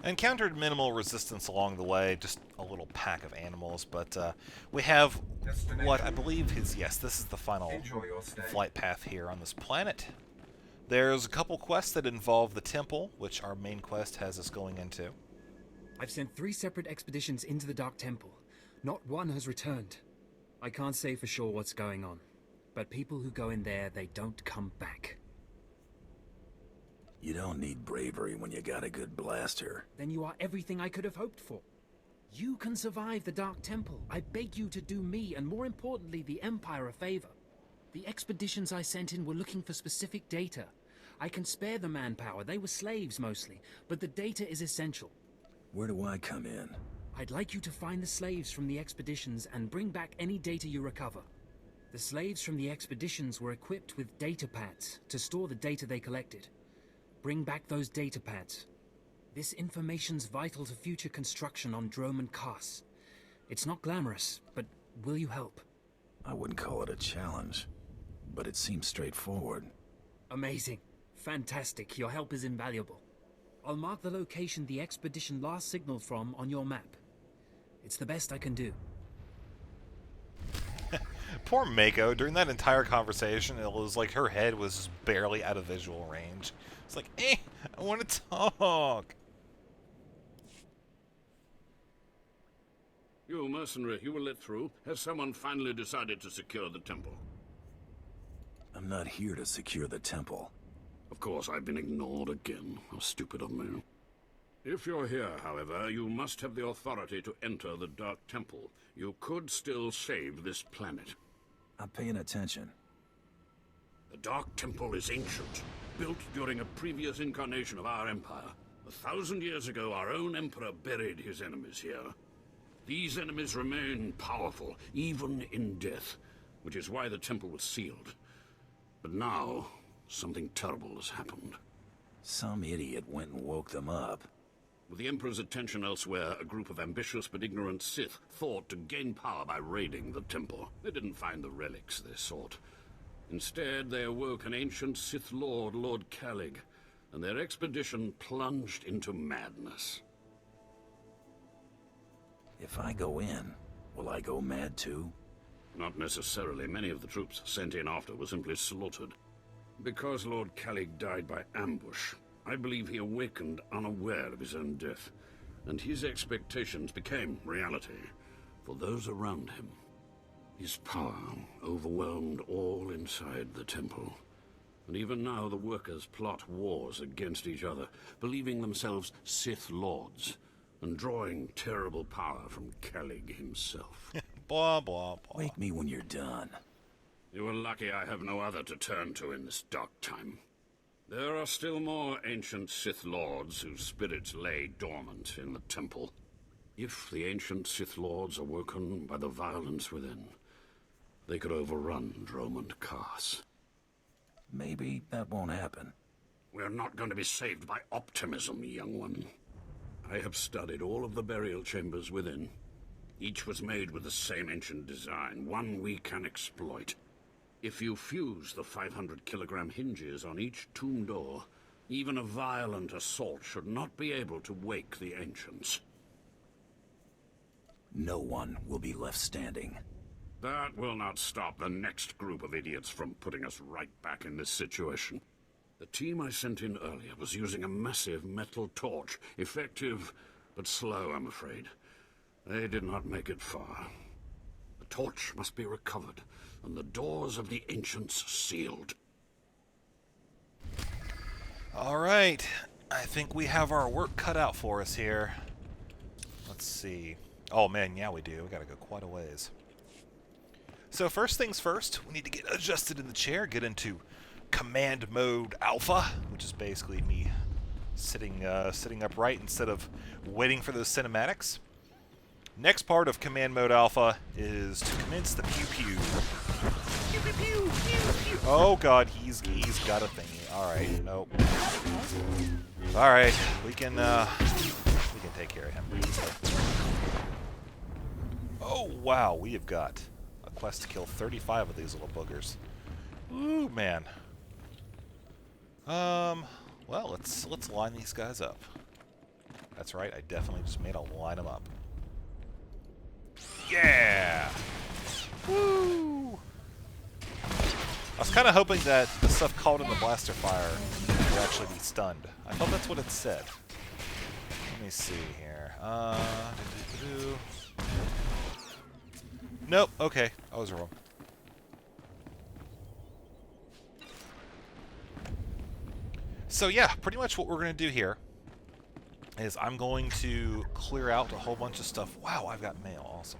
Encountered minimal resistance along the way, just a little pack of animals, but we have what I believe is, yes, this is the final flight path here on this planet. There's a couple quests that involve the temple, which our main quest has us going into. I've sent 3 separate expeditions into the Dark Temple. Not one has returned. I can't say for sure what's going on, but people who go in there, they don't come back. You don't need bravery when you got a good blaster. Then you are everything I could have hoped for. You can survive the Dark Temple. I beg you to do me, and more importantly, the Empire, a favor. The expeditions I sent in were looking for specific data. I can spare the manpower, they were slaves mostly, but the data is essential. Where do I come in? I'd like you to find the slaves from the expeditions and bring back any data you recover. The slaves from the expeditions were equipped with data pads to store the data they collected. Bring back those data pads. This information's vital to future construction on Dromund Kaas. It's not glamorous, but will you help? I wouldn't call it a challenge, but it seems straightforward. Amazing. Fantastic. Your help is invaluable. I'll mark the location the expedition last signaled from on your map. It's the best I can do. Poor Mako, during that entire conversation, it was like her head was just barely out of visual range. It's like, I want to talk. You mercenary, you were let through. Has someone finally decided to secure the temple? I'm not here to secure the temple. Of course, I've been ignored again. How stupid of me. If you're here, however, you must have the authority to enter the Dark Temple. You could still save this planet. I'm paying attention. The Dark Temple is ancient, built during a previous incarnation of our empire. 1,000 years ago, our own emperor buried his enemies here. These enemies remain powerful, even in death, which is why the temple was sealed. But now, something terrible has happened. Some idiot went and woke them up. With the Emperor's attention elsewhere, a group of ambitious but ignorant Sith thought to gain power by raiding the temple. They didn't find the relics they sought. Instead, they awoke an ancient Sith Lord, Lord Calig, and their expedition plunged into madness. If I go in, will I go mad too? Not necessarily. Many of the troops sent in after were simply slaughtered. Because Lord Calig died by ambush, I believe he awakened unaware of his own death, and his expectations became reality for those around him. His power overwhelmed all inside the temple, and even now the workers plot wars against each other, believing themselves Sith Lords, and drawing terrible power from Calig himself. Blah, blah, blah. Wake me when you're done. You are lucky I have no other to turn to in this dark time. There are still more ancient Sith Lords whose spirits lay dormant in the temple. If the ancient Sith Lords are woken by the violence within, they could overrun Dromund Kaas. Maybe that won't happen. We're not going to be saved by optimism, young one. I have studied all of the burial chambers within. Each was made with the same ancient design, one we can exploit. If you fuse the 500-kilogram hinges on each tomb door, even a violent assault should not be able to wake the ancients. No one will be left standing. That will not stop the next group of idiots from putting us right back in this situation. The team I sent in earlier was using a massive metal torch. Effective, but slow, I'm afraid. They did not make it far. The torch must be recovered, and the doors of the ancients sealed. All right. I think we have our work cut out for us here. Let's see. Oh, man, yeah, we do. We gotta go quite a ways. So first things first, we need to get adjusted in the chair, get into Command Mode Alpha, which is basically me sitting upright instead of waiting for those cinematics. Next part of Command Mode Alpha is to commence the pew-pew. Pew-pew-pew! Pew-pew! Oh god, he's got a thingy. Alright, nope. Alright, we can take care of him. Oh wow, we have got a quest to kill 35 of these little boogers. Ooh, man. Well, let's line these guys up. That's right, I definitely just made a line them up. Yeah! Woo! I was kind of hoping that the stuff caught in the blaster fire would actually be stunned. I thought that's what it said. Let me see here. Nope, okay. I was wrong. So yeah, pretty much what we're going to do here is I'm going to clear out a whole bunch of stuff. Wow, I've got mail. Awesome.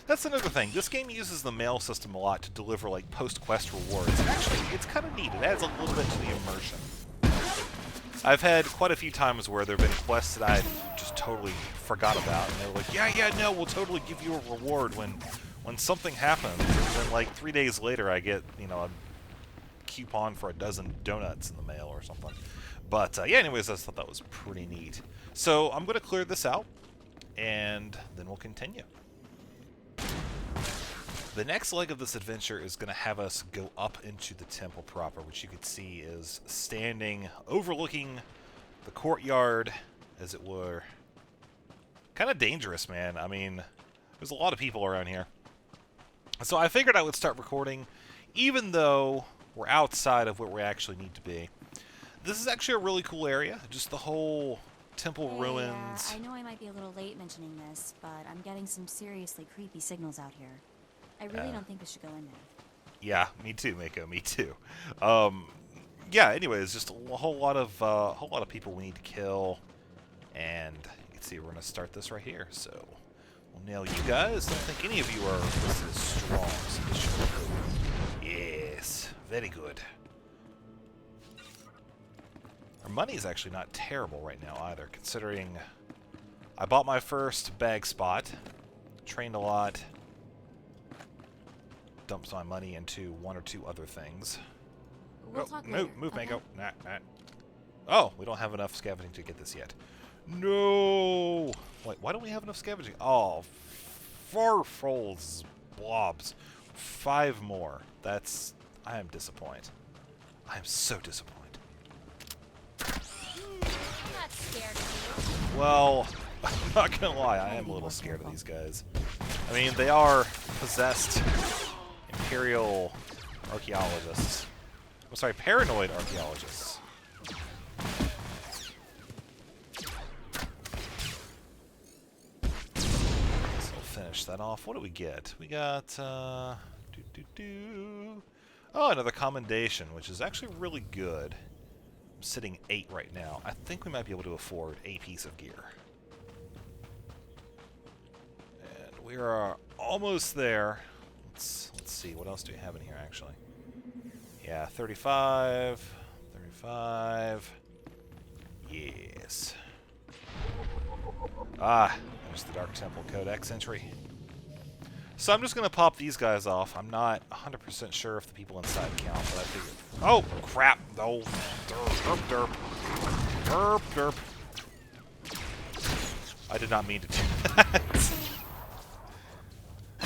That's another thing. This game uses the mail system a lot to deliver like post-quest rewards. Actually, it's kind of neat. It adds a little bit to the immersion. I've had quite a few times where there have been quests that I just totally forgot about, and they were like, yeah, no, we'll totally give you a reward when something happens. And then like 3 days later, I get, you know, a coupon for a dozen donuts in the mail or something. But yeah, anyways, I just thought that was pretty neat. So I'm going to clear this out, and then we'll continue. The next leg of this adventure is going to have us go up into the temple proper, which you can see is standing overlooking the courtyard, as it were. Kind of dangerous, man. I mean, there's a lot of people around here. So I figured I would start recording, even though we're outside of where we actually need to be. This is actually a really cool area. Just the whole temple ruins. I know I might be a little late mentioning this, but I'm getting some seriously creepy signals out here. I really don't think we should go in there. Yeah, me too, Mako. Me too. Yeah. Anyways, just a whole lot of people we need to kill, and you can see we're gonna start this right here. So we'll nail you guys. Don't think any of you are listed as strong. So this should be good. Yes, very good. Our money is actually not terrible right now either, considering I bought my first bag spot, trained a lot. Dumps my money into one or two other things. We'll talk later, Move, okay? Mako. Nah. Oh, we don't have enough scavenging to get this yet. No! Wait, why don't we have enough scavenging? Oh, farfolds blobs. 5 more. That's... I am disappointed. I am so disappointed. I'm not scared of you. Well, I'm not gonna lie, I am a little scared of these guys. I mean, they are possessed Imperial archaeologists. I'm sorry, paranoid archaeologists. So we'll finish that off. What do we get? We got, Oh, another commendation, which is actually really good. I'm sitting 8 right now. I think we might be able to afford a piece of gear. And we are almost there. Let's see, what else do we have in here, actually? Yeah, 35. 35. Yes. Ah, there's the Dark Temple Codex entry. So I'm just going to pop these guys off. I'm not 100% sure if the people inside count, but I figured... Oh, crap! Oh, derp, derp, derp. Derp, derp. I did not mean to do that.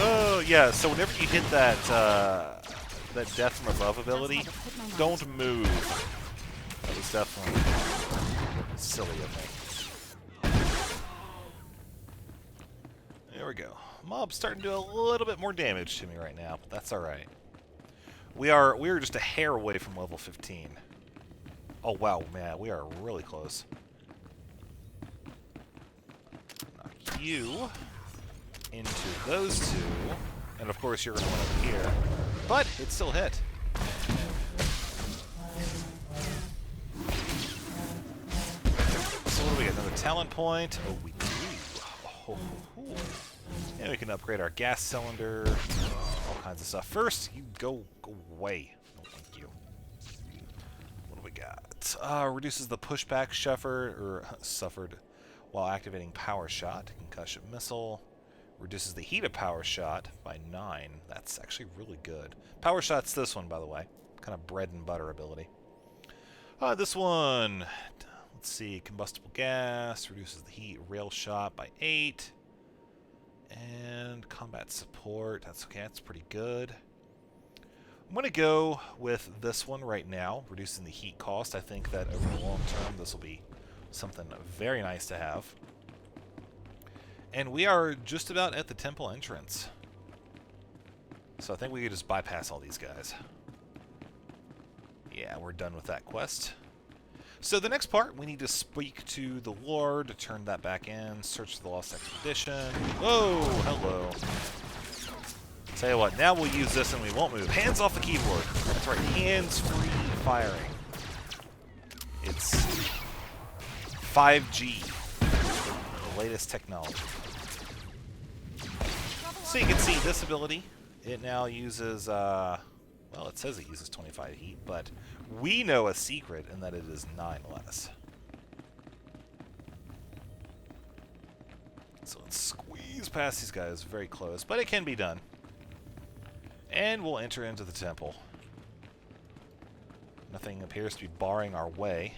Oh, yeah, so whenever you hit that, that death from above ability, don't move. That was definitely silly of me. There we go. Mob's starting to do a little bit more damage to me right now, but that's alright. We are just a hair away from level 15. Oh, wow, man, we are really close. Knock you into those two, and of course you're going to want up here, but it still hit. So what do we get? Another talent point. Oh, we do. Oh, and we can upgrade our gas cylinder, all kinds of stuff. First, you go away. No, thank you. What do we got? Reduces the pushback suffered while activating power shot. Concussion missile. Reduces the heat of power shot by 9. That's actually really good. Power shot's this one, by the way. Kind of bread and butter ability. This one, let's see, combustible gas, reduces the heat rail shot by 8. And combat support, that's okay, that's pretty good. I'm going to go with this one right now, reducing the heat cost. I think that over the long term, this will be Something very nice to have. And we are just about at the temple entrance. So I think we could just bypass all these guys. Yeah, we're done with that quest. So the next part, we need to speak to the Lord, turn that back in, search the Lost Expedition. Whoa, hello. Tell you what, now we'll use this and we won't move. Hands off the keyboard. That's right, hands-free firing. It's 5G, the latest technology. So you can see this ability. It now uses, well, it says it uses 25 heat, but we know a secret in that it is 9 less. So let's squeeze past these guys very close, but it can be done. And we'll enter into the temple. Nothing appears to be barring our way.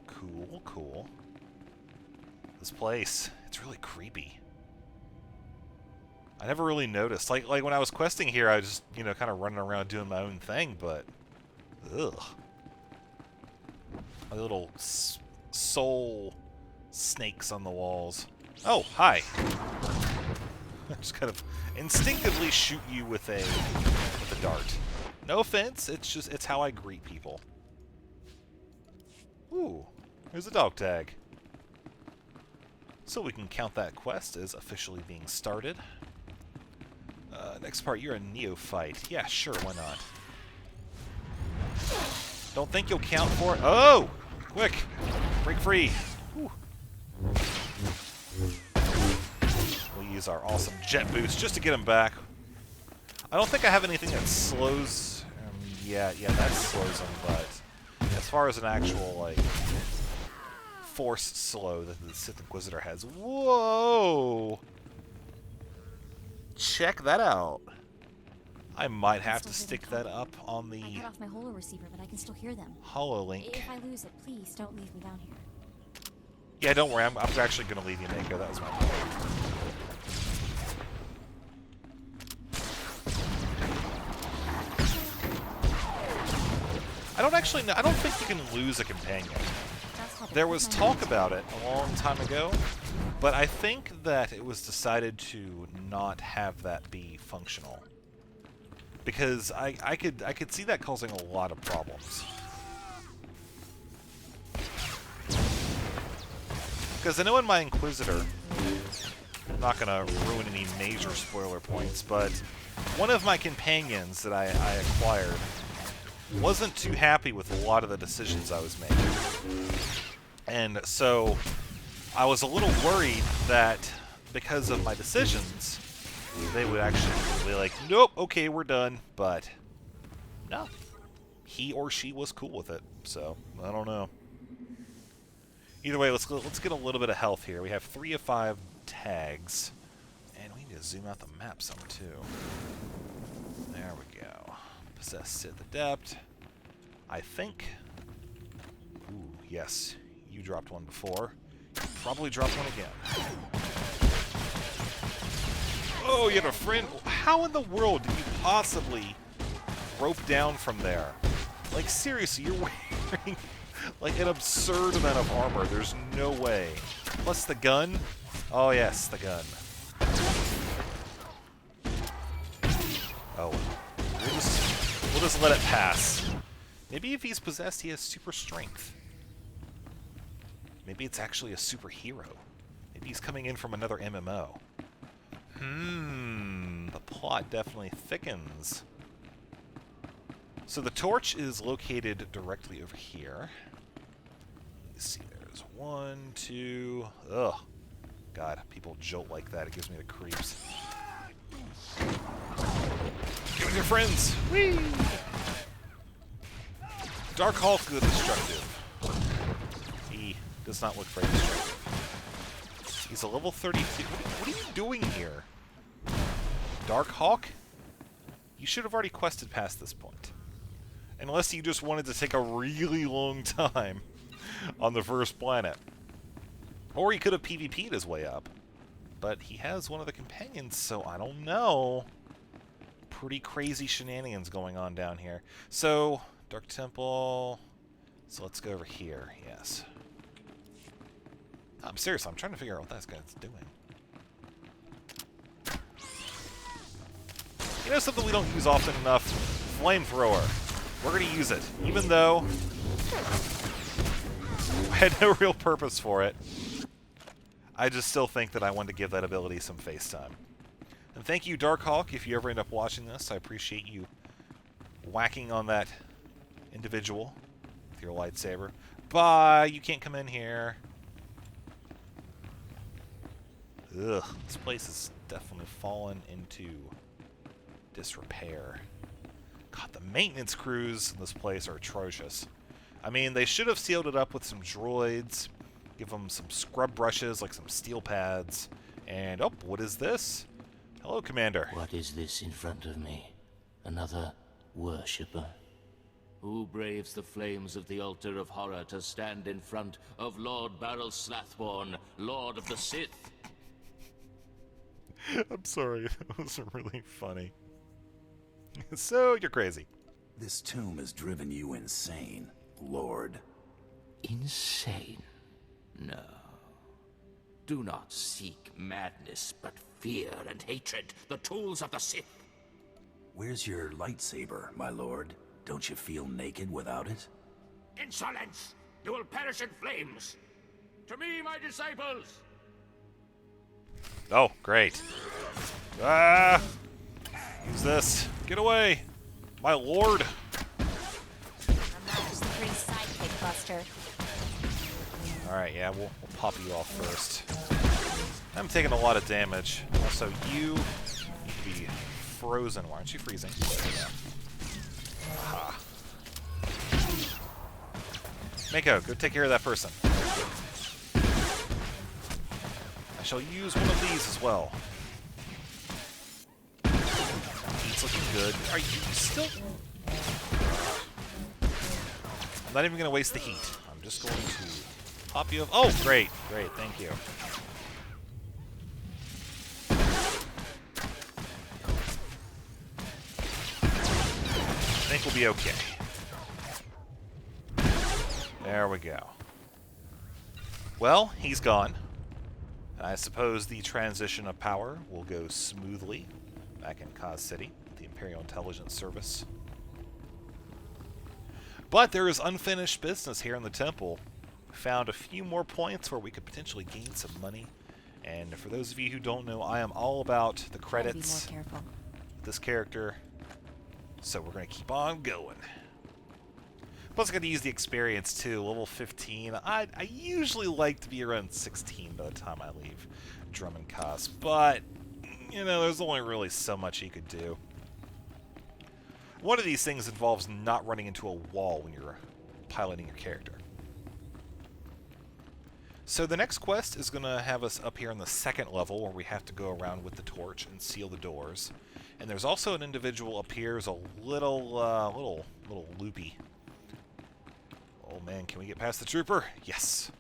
Cool, cool. This place, it's really creepy. I never really noticed. Like when I was questing here, I was just, you know, kind of running around doing my own thing, but ugh. My little soul snakes on the walls. Oh, hi. Just kind of instinctively shoot you with a dart. No offense, it's how I greet people. Ooh, here's a dog tag. So we can count that quest as officially being started. Next part, you're a neophyte. Yeah, sure, why not? Don't think you'll count for it. Oh! Quick! Break free! Whew. We'll use our awesome jet boost just to get him back. I don't think I have anything that slows... yeah, that slows him, but as far as an actual, like, force slow that the Sith Inquisitor has... Whoa! Check that out. I might have to stick that up on the I cut off my holo receiver, but I can still hear them. HoloLink. If I lose it, please don't leave me down here. Yeah, don't worry. I'm actually going to leave you, Mako. That was my plan. I don't actually know. I don't think you can lose a companion. There was talk about it a long time ago, but I think that it was decided to not have that be functional. Because I could see that causing a lot of problems. Because I know in my Inquisitor, I'm not going to ruin any major spoiler points, but one of my companions that I acquired wasn't too happy with a lot of the decisions I was making. And so I was a little worried that because of my decisions, they would actually be like, nope, okay, we're done. But no, he or she was cool with it. So I don't know. Either way, let's get a little bit of health here. We have 3 of 5 tags, and we need to zoom out the map some too. There we go. Possessed Sith Adept. I think. Ooh, yes. You dropped one before. You probably dropped one again. Oh, you had a friend? How in the world did you possibly rope down from there? Like, seriously, you're wearing like an absurd amount of armor. There's no way. Plus the gun. Oh, yes, the gun. Oh, we'll just let it pass. Maybe if he's possessed, he has super strength. Maybe it's actually a superhero. Maybe he's coming in from another MMO. The plot definitely thickens. So the torch is located directly over here. Let's see, there's 1, 2... Ugh. God, people jolt like that. It gives me the creeps. Get with your friends! Whee! Dark Hulk is destructive. He does not look very destructive. He's a level 32. What are you doing here? Dark Hawk? You should have already quested past this point. Unless you just wanted to take a really long time on the first planet. Or he could have PvP'd his way up. But he has one of the companions, so I don't know. Pretty crazy shenanigans going on down here. So, Dark Temple... So let's go over here, yes. I'm serious. I'm trying to figure out what this guy's doing. You know something we don't use often enough? Flamethrower. We're going to use it, even though I had no real purpose for it. I just still think that I want to give that ability some face time. And thank you, Darkhawk, if you ever end up watching this. I appreciate you whacking on that individual with your lightsaber. Bye! You can't come in here. Ugh, this place has definitely fallen into disrepair. God, the maintenance crews in this place are atrocious. I mean, they should have sealed it up with some droids, give them some scrub brushes, like some steel pads, and, oh, what is this? Hello, Commander. What is this in front of me? Another worshipper? Who braves the flames of the altar of horror to stand in front of Lord Baral Slathborn, Lord of the Sith? I'm sorry, that was really funny. So, you're crazy. This tomb has driven you insane, Lord. Insane? No. Do not seek madness, but fear and hatred, the tools of the Sith. Where's your lightsaber, my lord? Don't you feel naked without it? Insolence! You will perish in flames! To me, my disciples! Oh, great. Ah! Use this. Get away! My lord! I'm not just a pretty sidekick, Buster. Alright, yeah, we'll pop you off first. I'm taking a lot of damage. Also, you need to be frozen. Why aren't you freezing? Yeah. Aha. Mako, go take care of that person. I shall use one of these as well. It's looking good. Are you still... I'm not even going to waste the heat. I'm just going to pop you up. Oh, great. Great, thank you. I think we'll be okay. There we go. Well, he's gone. I suppose the transition of power will go smoothly back in Kaz City, the Imperial Intelligence Service. But there is unfinished business here in the temple. Found a few more points where we could potentially gain some money. And for those of you who don't know, I am all about the credits. Be more careful. This character. So we're going to keep on going. Plus, I got to use the experience too. Level 15. I usually like to be around 16 by the time I leave Drum and Kaz, but you know, there's only really so much you could do. One of these things involves not running into a wall when you're piloting your character. So the next quest is going to have us up here on the second level, where we have to go around with the torch and seal the doors. And there's also an individual up here who's a little loopy. Oh man, can we get past the trooper? Yes.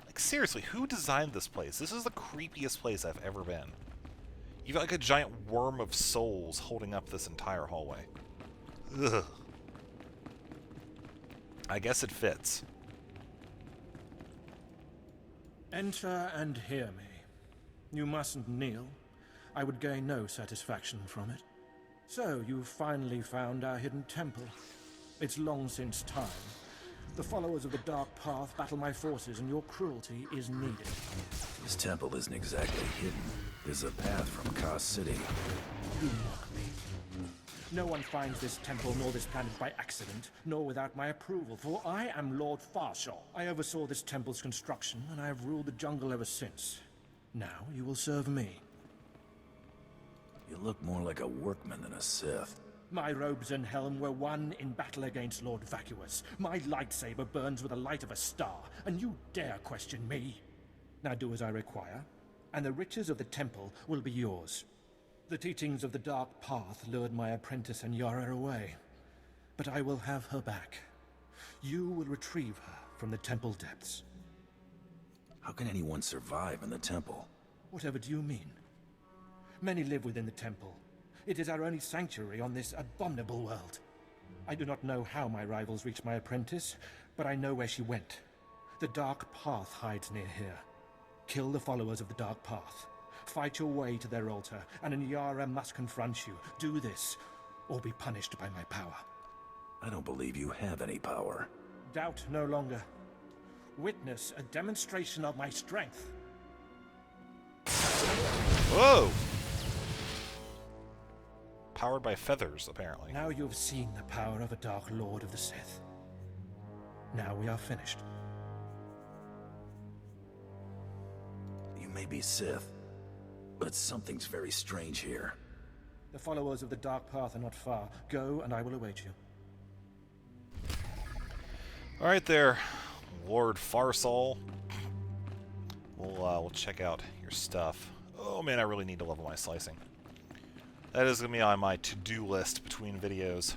Like seriously, who designed this place? This is the creepiest place I've ever been. You've got like a giant worm of souls holding up this entire hallway. Ugh. I guess it fits. Enter and hear me. You mustn't kneel. I would gain no satisfaction from it. So, you've finally found our hidden temple. It's long since time. The followers of the Dark Path battle my forces, and your cruelty is needed. This temple isn't exactly hidden. There's a path from Kaz City. You mock me. No one finds this temple nor this planet by accident, nor without my approval, for I am Lord Farshaw. I oversaw this temple's construction, and I have ruled the jungle ever since. Now you will serve me. You look more like a workman than a Sith. My robes and helm were won in battle against Lord Vacuous. My lightsaber burns with the light of a star, and you dare question me? Now do as I require, and the riches of the temple will be yours. The teachings of the Dark Path lured my apprentice Anyara away, but I will have her back. You will retrieve her from the temple depths. How can anyone survive in the temple? Whatever do you mean? Many live within the temple. It is our only sanctuary on this abominable world. I do not know how my rivals reached my apprentice, but I know where she went. The Dark Path hides near here. Kill the followers of the Dark Path. Fight your way to their altar, and Nyara must confront you. Do this, or be punished by my power. I don't believe you have any power. Doubt no longer. Witness a demonstration of my strength. Whoa! Powered by feathers, apparently. Now you have seen the power of a Dark Lord of the Sith. Now we are finished. You may be Sith, but something's very strange here. The followers of the Dark Path are not far. Go, and I will await you. Alright there, Lord Farsal. We'll check out your stuff. Oh man, I really need to level my slicing. That is going to be on my to-do list between videos.